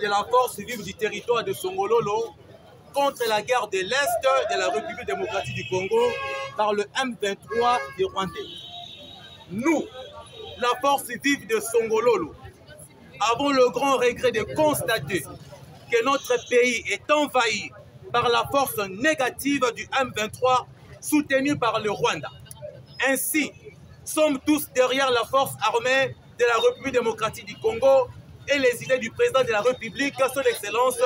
De la force vive du territoire de Songololo contre la guerre de l'Est de la République démocratique du Congo par le M23 des Rwandais. Nous, la force vive de Songololo, avons le grand regret de constater que notre pays est envahi par la force négative du M23 soutenue par le Rwanda. Ainsi, sommes tous derrière la force armée de la République démocratique du Congo et les idées du président de la République, son Excellence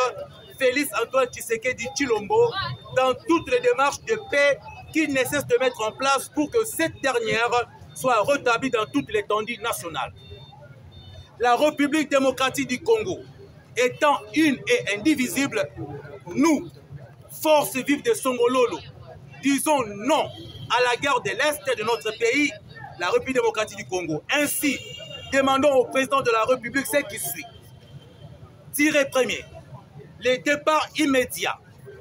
Félix Antoine Tshisekedi Tshilombo, dans toutes les démarches de paix qu'il ne cesse de mettre en place pour que cette dernière soit rétablie dans toute l'étendue nationale. la République démocratique du Congo étant une et indivisible, nous, forces vives de Songololo, disons non à la guerre de l'Est de notre pays, la République démocratique du Congo. Ainsi, demandons au président de la République ce qui suit. Tiré premier, le départ immédiat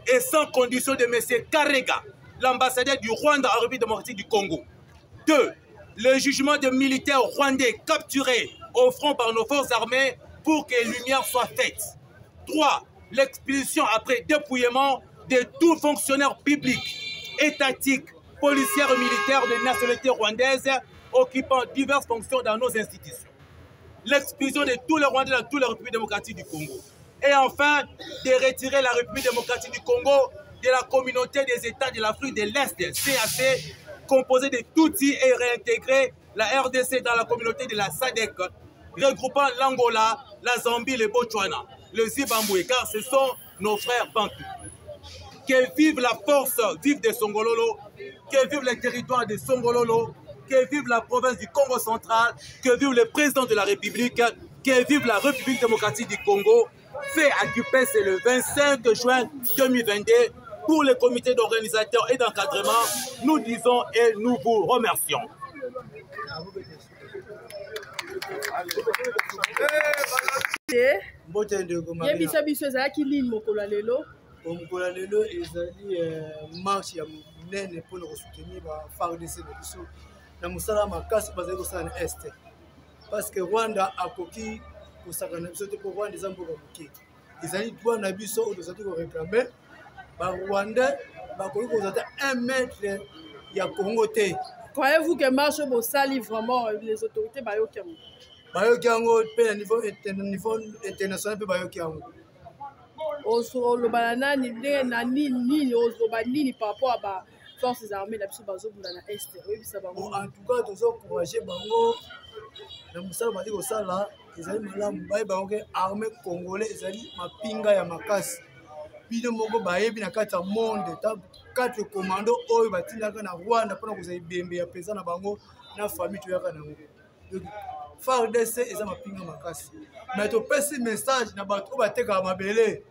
et sans condition de M. Karega, l'ambassadeur du Rwanda en République démocratique du Congo. 2. Le jugement de militaires rwandais capturés au front par nos forces armées pour que lumière soit faite. 3. L'expulsion après dépouillement de tout fonctionnaire public, étatique, policière et militaire de nationalité rwandaise occupant diverses fonctions dans nos institutions. L'expulsion de tous les Rwandais dans toute la République démocratique du Congo. Et enfin, de retirer la République démocratique du Congo de la communauté des États de l'Afrique de l'Est, CAC, composée de Tutsis, et réintégrer la RDC dans la communauté de la SADC, regroupant l'Angola, la Zambie, le Botswana, le Zimbabwe, car ce sont nos frères bantous. Que vive la force vive de Songololo, que vive les territoires de Songololo, que vive la province du Congo central, que vive le président de la République, que vive la République démocratique du Congo. Fait à Cupé, c'est le 25 juin 2022. Pour le comité d'organisateurs et d'encadrement, nous disons et nous vous remercions. Yebisa biso ezalaki nini mokolo lelo? Mokolo lelo ezali marche ya monene mpona kosoutenir ba FARDC na biso na mosala makasi bazali kosala na este parce que Rwanda akoki kosaka na biso te mpo Rwanda eza mboka moke ezali droit na biso oyo tozali koréclame barwandais bakoki kozala te 1 mètre ya Congo te. Croyez-vous que marche bosali vraiment les autorités bayoki yango? Bayoki yango mpe na niveau international mpe bayoki yango. Ozoloba nani ndenge na nini ozoloba nini par rapport à ba forces armées na biso bazobunda na est oyebisa bango? En tout cas tozokourage bango na mosala badi kosala ezali malamu baye bango ke armée congolais ezali mapinga ya makasi bino moko bayebi na kati ya monde ta 4 commando oyo batindaka na Rwanda mpona kozala ebembe ya peza na bango na famille toyaka nango. Donc FARDC eza mapinga makasi mais topesi message na bato oyo batekaka mabele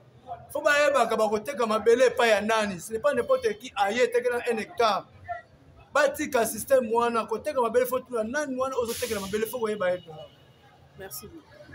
faut bayebaka bakoteka mabele epai ya nani. Ce n'est pas n'importe qui aye etekela 1 hectare batika système wana koteka mabele faut tuna nani wana ozotekela mabele faut koyeba yeba. Merci beaucoup.